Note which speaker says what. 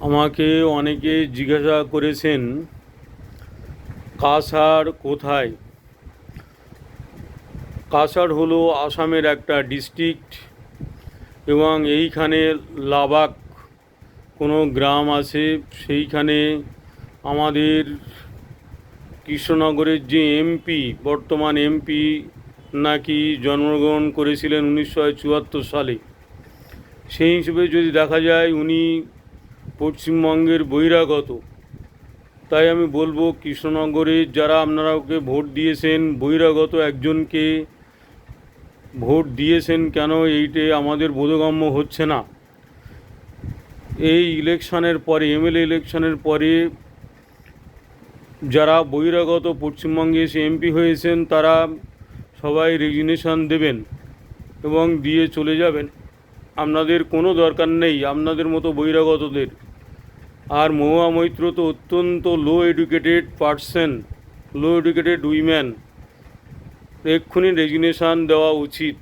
Speaker 1: আমাকে অনেকে জিজ্ঞাসা করেছেন কাছাড় কোথায়। কাছাড় হলো আসামের একটা ডিস্ট্রিক্ট এবং এইখানে লাবাক কোনো গ্রাম আছে। সেইখানে আমাদের কৃষ্ণনগরের যে এমপি, বর্তমান এমপি নাকি জন্মগ্রহণ করেছিলেন 1974 সালে। সেই হিসেবে যদি দেখা যায় উনি পশ্চিমবঙ্গের বহিরাগত। তাই আমি বলবো কৃষ্ণনগরে যারা আপনারা ওকে ভোট দিয়েছেন, বহিরাগত একজনকে ভোট দিয়েছেন কেন, এইটে আমাদের বোধগম্য হচ্ছে না। এই ইলেকশনের পরে, এমএলএ ইলেকশনের পরে যারা বহিরাগত পশ্চিমবঙ্গে এসে এমপি হয়েছেন তারা সবাই রেজিগনেশন দেবেন এবং দিয়ে চলে যাবেন। আপনাদের কোনো দরকার নেই আপনাদের মতো বহিরাগতদের। আর মহুয়া মৈত্র তো অত্যন্ত লো এডুকেটেড পার্সন, লো এডুকেটেড উইম্যান, এক্ষুনি রেজিগনেশন দেওয়া উচিত।